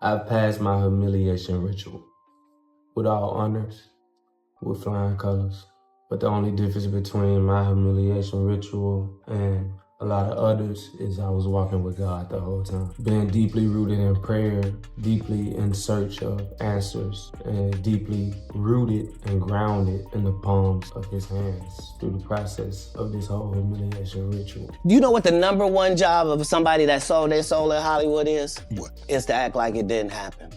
I've passed my humiliation ritual with all honors, with flying colors. But the only difference between my humiliation ritual and a lot of others is I was walking with God the whole time. Being deeply rooted in prayer, deeply in search of answers, and deeply rooted and grounded in the palms of his hands through the process of this whole humiliation ritual. Do you know what the #1 job of somebody that sold their soul in Hollywood is? What? Is to act like it didn't happen.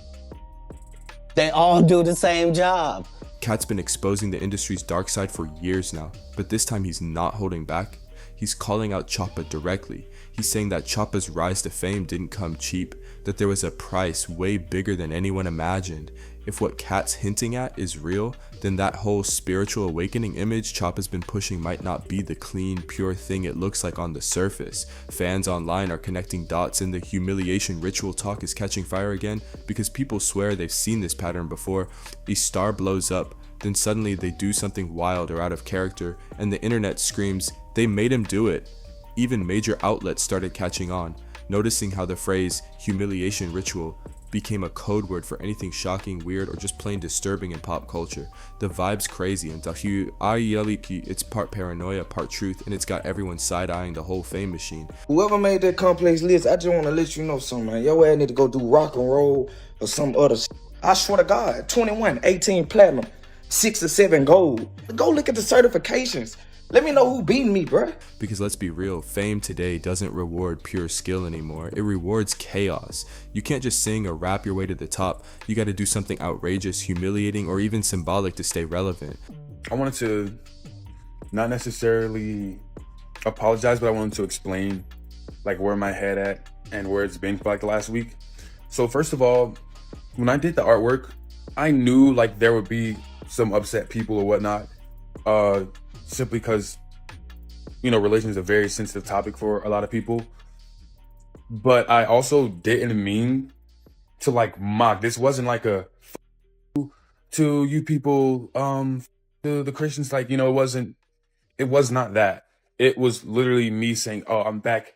They all do the same job. Katt's been exposing the industry's dark side for years now, but this time he's not holding back. He's calling out Choppa directly. He's saying that Choppa's rise to fame didn't come cheap, that there was a price way bigger than anyone imagined. If what Katt's hinting at is real, then that whole spiritual awakening image Choppa's been pushing might not be the clean, pure thing it looks like on the surface. Fans online are connecting dots, and the humiliation ritual talk is catching fire again because people swear they've seen this pattern before. A star blows up, then suddenly they do something wild or out of character, and the internet screams, "They made him do it." Even major outlets started catching on, noticing how the phrase humiliation ritual became a code word for anything shocking, weird, or just plain disturbing in pop culture. The vibe's crazy, and it's part paranoia, part truth, and it's got everyone side-eyeing the whole fame machine. Whoever made that complex list, I just want to let you know something, man. Your ass need to go do rock and roll or some other shit. I swear to God, 21, 18 platinum, 6 or 7 gold. Go look at the certifications. Let me know who beating me, bruh. Because let's be real, fame today doesn't reward pure skill anymore. It rewards chaos. You can't just sing or rap your way to the top. You gotta do something outrageous, humiliating, or even symbolic to stay relevant. I wanted to not necessarily apologize, but I wanted to explain like where my head at and where it's been for like the last week. So first of all, when I did the artwork, I knew like there would be some upset people or whatnot. Simply because, you know, religion is a very sensitive topic for a lot of people. But I also didn't mean to like mock. This wasn't like a to you people, to the Christians, like, you know, it was not that. It was literally me saying, oh, I'm back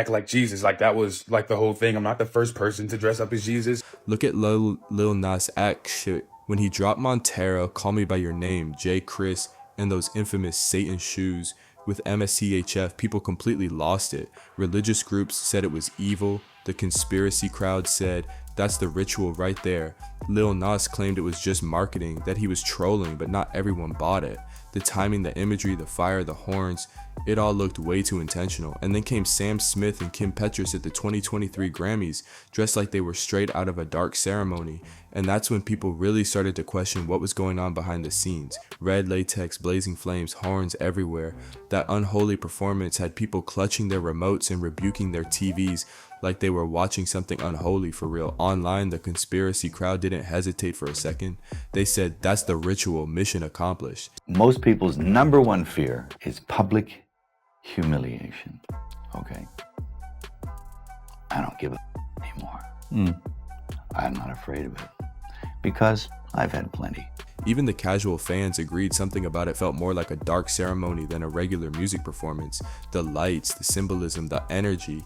like Jesus. Like that was like the whole thing. I'm not the first person to dress up as Jesus. Look at Lil Nas X shit. When he dropped Montero, Call Me By Your Name, J. Chris, and those infamous Satan shoes with MSCHF, people completely lost it. Religious groups said it was evil. The conspiracy crowd said, that's the ritual right there. Lil Nas claimed it was just marketing, that he was trolling, but not everyone bought it. The timing, the imagery, the fire, the horns, it all looked way too intentional. And then came Sam Smith and Kim Petras at the 2023 Grammys, dressed like they were straight out of a dark ceremony. And that's when people really started to question what was going on behind the scenes. Red latex, blazing flames, horns everywhere. That unholy performance had people clutching their remotes and rebuking their TVs like they were watching something unholy for real. Online, the conspiracy crowd didn't hesitate for a second. They said, that's the ritual, mission accomplished. Most people's #1 fear is public humiliation, okay? I don't give a anymore. I'm not afraid of it because I've had plenty. Even the casual fans agreed something about it felt more like a dark ceremony than a regular music performance. The lights, the symbolism, the energy,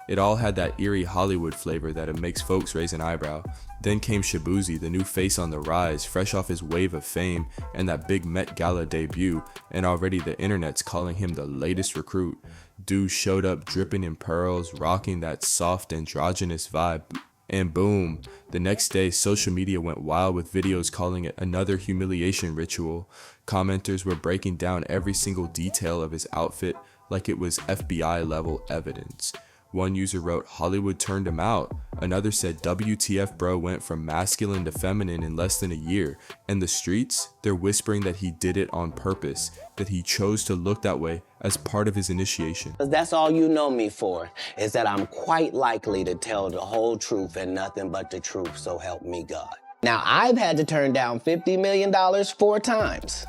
it all had that eerie Hollywood flavor that it makes folks raise an eyebrow. Then came Shabuzi, the new face on the rise, fresh off his wave of fame and that big Met Gala debut, and already the internet's calling him the latest recruit. Dude showed up dripping in pearls, rocking that soft androgynous vibe. And boom, the next day social media went wild with videos calling it another humiliation ritual. Commenters were breaking down every single detail of his outfit like it was FBI level evidence. One user wrote, Hollywood turned him out. Another said, WTF bro went from masculine to feminine in less than a year. And the streets, they're whispering that he did it on purpose, that he chose to look that way as part of his initiation. That's all you know me for, is that I'm quite likely to tell the whole truth and nothing but the truth, so help me God. Now, I've had to turn down $50 million 4 times.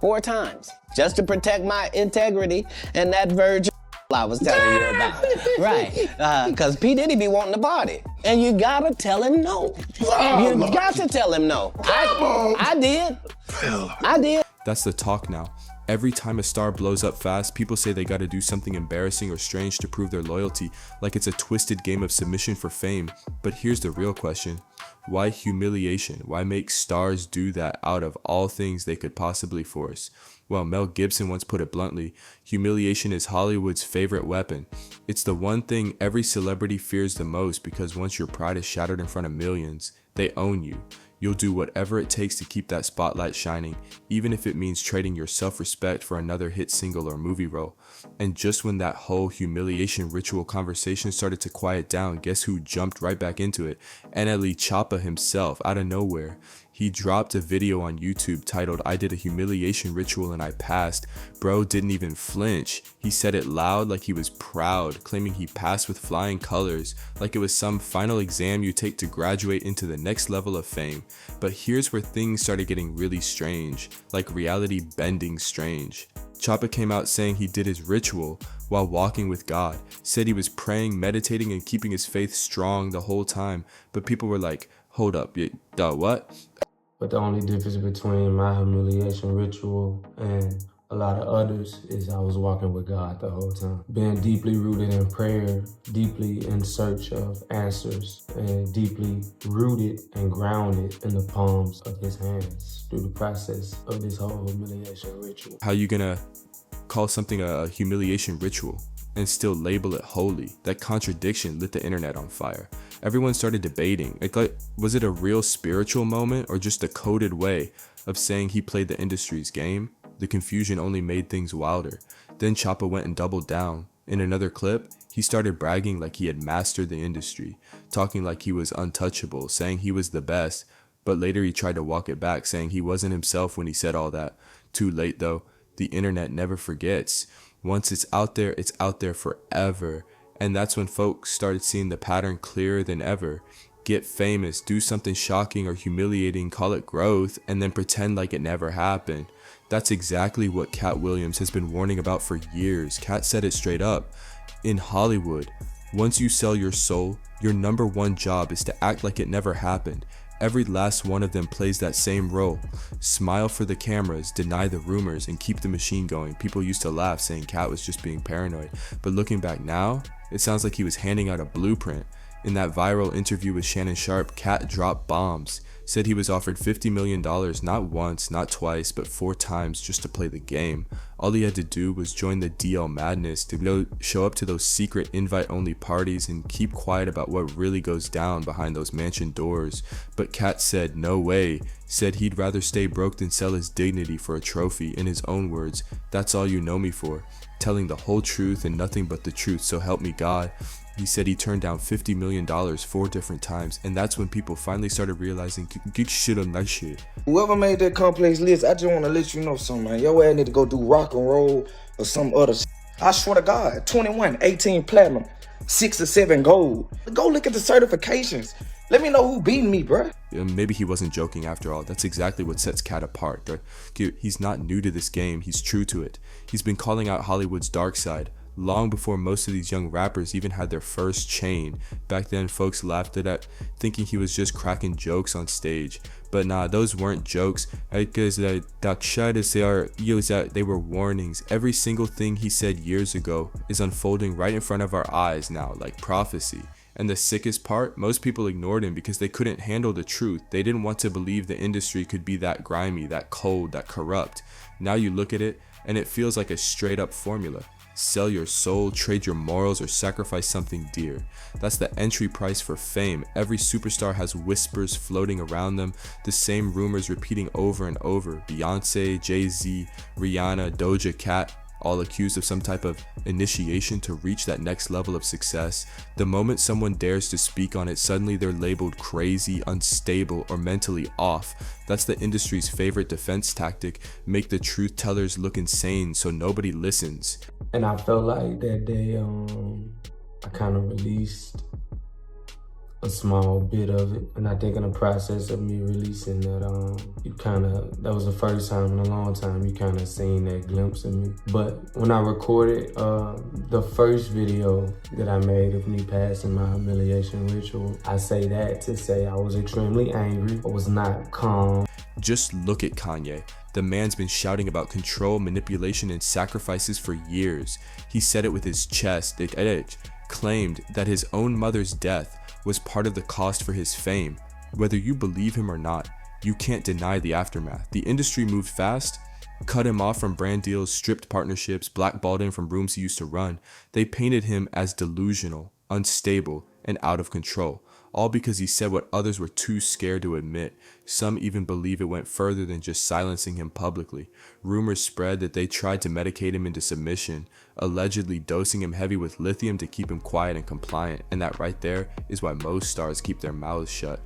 4 times, just to protect my integrity and that virgin I was telling you about. Right, because P. Diddy be wanting the body. And you gotta tell him no. You got to tell him no. I did. I did. That's the talk now. Every time a star blows up fast, people say they gotta do something embarrassing or strange to prove their loyalty, like it's a twisted game of submission for fame. But here's the real question. Why humiliation? Why make stars do that out of all things they could possibly force? Well, Mel Gibson once put it bluntly, humiliation is Hollywood's favorite weapon. It's the one thing every celebrity fears the most because once your pride is shattered in front of millions, they own you. You'll do whatever it takes to keep that spotlight shining, even if it means trading your self-respect for another hit single or movie role. And just when that whole humiliation ritual conversation started to quiet down, guess who jumped right back into it? NLE Choppa himself, out of nowhere. He dropped a video on YouTube titled, "I did a humiliation ritual and I passed." Bro didn't even flinch. He said it loud like he was proud, claiming he passed with flying colors, like it was some final exam you take to graduate into the next level of fame. But here's where things started getting really strange, like reality bending strange. Choppa came out saying he did his ritual while walking with God, said he was praying, meditating, and keeping his faith strong the whole time. But people were like, hold up, what? But the only difference between my humiliation ritual and a lot of others is I was walking with God the whole time. Being deeply rooted in prayer, deeply in search of answers, and deeply rooted and grounded in the palms of his hands through the process of this whole humiliation ritual. How you gonna call something a humiliation ritual and still label it holy? That contradiction lit the internet on fire. Everyone started debating, like, was it a real spiritual moment or just a coded way of saying he played the industry's game? The confusion only made things wilder. Then Choppa went and doubled down. In another clip, he started bragging like he had mastered the industry, talking like he was untouchable, saying he was the best, but later he tried to walk it back, saying he wasn't himself when he said all that. Too late though, the internet never forgets. Once it's out there forever. And that's when folks started seeing the pattern clearer than ever. Get famous, do something shocking or humiliating, call it growth, and then pretend like it never happened. That's exactly what Katt Williams has been warning about for years. Katt said it straight up. In Hollywood, once you sell your soul, your #1 job is to act like it never happened. Every last one of them plays that same role. Smile for the cameras, deny the rumors, and keep the machine going. People used to laugh saying Katt was just being paranoid. But looking back now, it sounds like he was handing out a blueprint. In that viral interview with Shannon Sharpe, Katt dropped bombs. Said he was offered $50 million not once, not twice, but 4 times just to play the game. All he had to do was join the DL madness, to show up to those secret invite-only parties and keep quiet about what really goes down behind those mansion doors. But Katt said no way, said he'd rather stay broke than sell his dignity for a trophy. In his own words, "That's all you know me for, telling the whole truth and nothing but the truth, so help me God." He said he turned down $50 million 4 different times, and that's when people finally started realizing, get shit on that shit. Whoever made that complex list, I just want to let you know something, man. Your ass need to go do rock and roll or some other shit. I swear to God, 21, 18 platinum, 6 or 7 gold. Go look at the certifications. Let me know who beat me, bruh. Maybe he wasn't joking after all. That's exactly what sets Katt apart. He's not new to this game, he's true to it. He's been calling out Hollywood's dark side long before most of these young rappers even had their first chain. Back then, folks laughed at it, thinking he was just cracking jokes on stage. But nah, those weren't jokes, because they were warnings. Every single thing he said years ago is unfolding right in front of our eyes now, like prophecy. And the sickest part, most people ignored him because they couldn't handle the truth. They didn't want to believe the industry could be that grimy, that cold, that corrupt. Now you look at it, and it feels like a straight up formula. Sell your soul, trade your morals, or sacrifice something dear. That's the entry price for fame. Every superstar has whispers floating around them, the same rumors repeating over and over. Beyonce, Jay-Z, Rihanna, Doja Cat, all accused of some type of initiation to reach that next level of success. The moment someone dares to speak on it, suddenly they're labeled crazy, unstable, or mentally off. That's the industry's favorite defense tactic, make the truth tellers look insane so nobody listens. And I felt like that day, I kind of released a small bit of it. And I think in the process of me releasing that, that was the first time in a long time you kind of seen that glimpse of me. But when I recorded the first video that I made of me passing my humiliation ritual, I say that to say I was extremely angry. I was not calm. Just look at Kanye. The man's been shouting about control, manipulation, and sacrifices for years. He said it with his chest, claimed that his own mother's death was part of the cost for his fame. Whether you believe him or not, you can't deny the aftermath. The industry moved fast, cut him off from brand deals, stripped partnerships, blackballed him from rooms he used to run. They painted him as delusional, unstable, and out of control, all because he said what others were too scared to admit. Some even believe it went further than just silencing him publicly. Rumors spread that they tried to medicate him into submission, allegedly dosing him heavy with lithium to keep him quiet and compliant, and that right there is why most stars keep their mouths shut.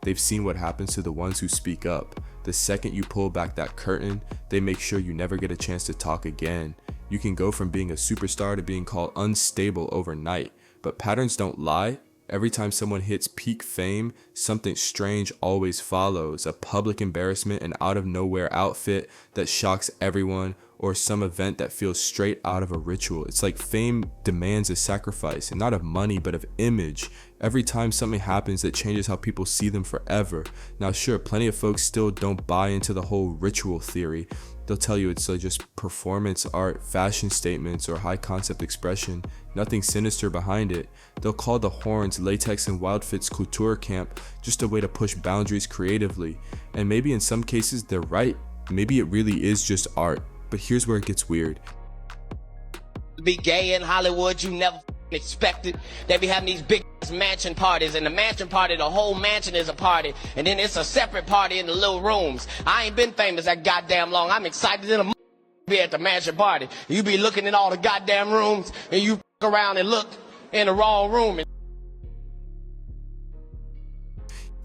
They've seen what happens to the ones who speak up. The second you pull back that curtain, they make sure you never get a chance to talk again. You can go from being a superstar to being called unstable overnight, but patterns don't lie. Every time someone hits peak fame, something strange always follows. A public embarrassment, an out-of-nowhere outfit that shocks everyone, or some event that feels straight out of a ritual. It's like fame demands a sacrifice, and not of money, but of image. Every time something happens that changes how people see them forever. Now sure, plenty of folks still don't buy into the whole ritual theory. They'll tell you it's like just performance art, fashion statements, or high concept expression. Nothing sinister behind it. They'll call the horns, latex, and wild fits couture camp, just a way to push boundaries creatively. And maybe in some cases they're right. Maybe it really is just art. But here's where it gets weird. To be gay in Hollywood, you never expected. They be having these big mansion parties, and the mansion party, the whole mansion is a party, and then it's a separate party in the little rooms. I ain't been famous that goddamn long. I'm excited to be at the mansion party. You be looking in all the goddamn rooms, and you around and look in the wrong room.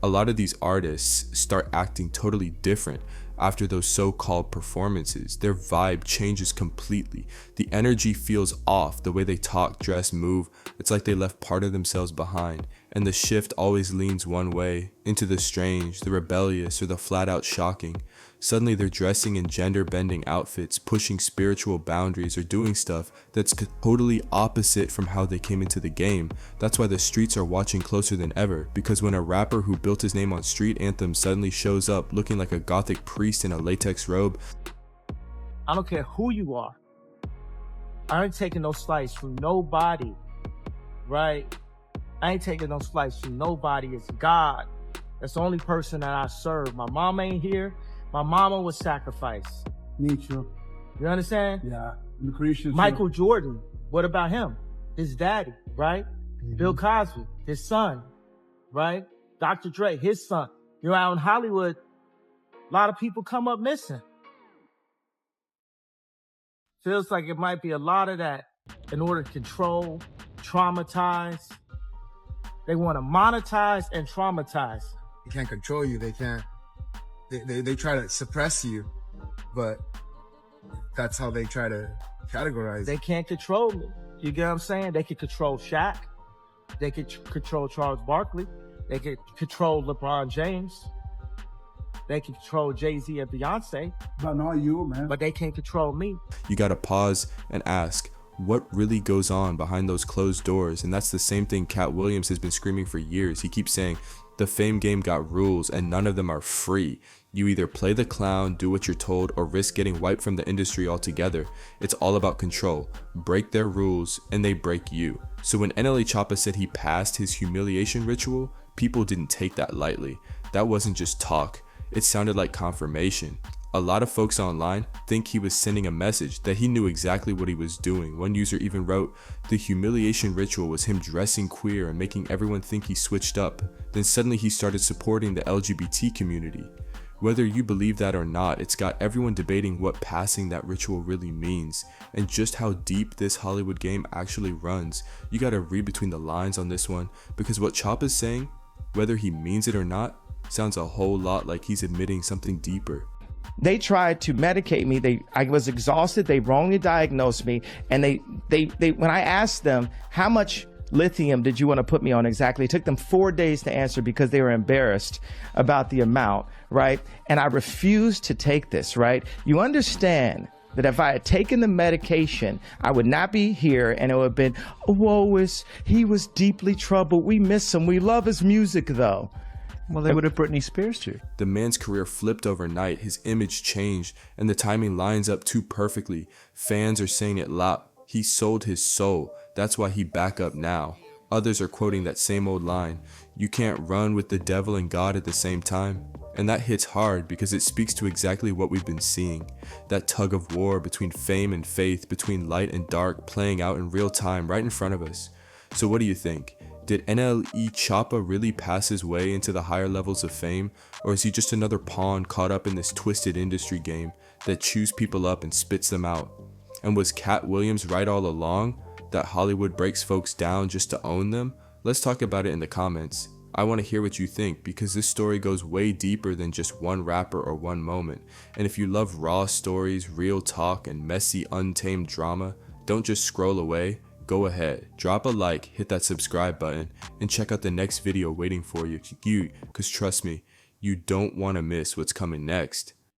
A lot of these artists start acting totally different after those so-called performances. Their vibe changes completely. The energy feels off. The way they talk, dress, move, it's like they left part of themselves behind. And the shift always leans one way, into the strange, the rebellious, or the flat-out shocking. Suddenly they're dressing in gender-bending outfits, pushing spiritual boundaries, or doing stuff that's totally opposite from how they came into the game. That's why the streets are watching closer than ever, because when a rapper who built his name on street anthems suddenly shows up looking like a gothic priest in a latex robe. I don't care who you are. I ain't taking no slice from nobody, right? I ain't taking no slice from nobody. It's God. That's the only person that I serve. My mom ain't here. My mama was sacrificed. Nature. You understand? Yeah. The creation. Michael Jordan. What about him? His daddy, right? Bill Cosby, his son, right? Dr. Dre, his son. You're out in Hollywood, a lot of people come up missing. Feels like it might be a lot of that in order to control, traumatize. They want to monetize and traumatize. They can't control you. They can't. They try to suppress you, but that's how they try to categorize. They can't control me. You get what I'm saying? They can control Shaq. They could control Charles Barkley. They could control LeBron James. They can control Jay-Z and Beyonce. But not you, man. But they can't control me. You gotta pause and ask, what really goes on behind those closed doors? And that's the same thing Katt Williams has been screaming for years. He keeps saying, the fame game got rules and none of them are free. You either play the clown, do what you're told, or risk getting wiped from the industry altogether. It's all about control. Break their rules and they break you. So when NLE Choppa said he passed his humiliation ritual, people didn't take that lightly. That wasn't just talk. It sounded like confirmation. A lot of folks online think he was sending a message that he knew exactly what he was doing. One user even wrote, the humiliation ritual was him dressing queer and making everyone think he switched up. Then suddenly he started supporting the LGBT community. Whether you believe that or not, it's got everyone debating what passing that ritual really means and just how deep this Hollywood game actually runs. You gotta read between the lines on this one, because what Choppa's saying, whether he means it or not, sounds a whole lot like he's admitting something deeper. They tried to medicate me. I was exhausted. They wrongly diagnosed me. And they when I asked them, how much lithium did you want to put me on exactly? It took them 4 days to answer because they were embarrassed about the amount, right? And I refused to take this, right? You understand that if I had taken the medication, I would not be here, and it would have been, he was deeply troubled. We miss him. We love his music though. Well, they would have Britney Spears you. The man's career flipped overnight, his image changed, and the timing lines up too perfectly. Fans are saying it loud. He sold his soul. That's why he back up now. Others are quoting that same old line, "You can't run with the devil and God at the same time." And that hits hard because it speaks to exactly what we've been seeing. That tug of war between fame and faith, between light and dark, playing out in real time right in front of us. So what do you think? Did NLE Choppa really pass his way into the higher levels of fame? Or is he just another pawn caught up in this twisted industry game that chews people up and spits them out? And was Katt Williams right all along? That Hollywood breaks folks down just to own them? Let's talk about it in the comments. I want to hear what you think because this story goes way deeper than just one rapper or one moment. And if you love raw stories, real talk, and messy, untamed drama, don't just scroll away. Go ahead, drop a like, hit that subscribe button, and check out the next video waiting for you, because trust me, you don't want to miss what's coming next.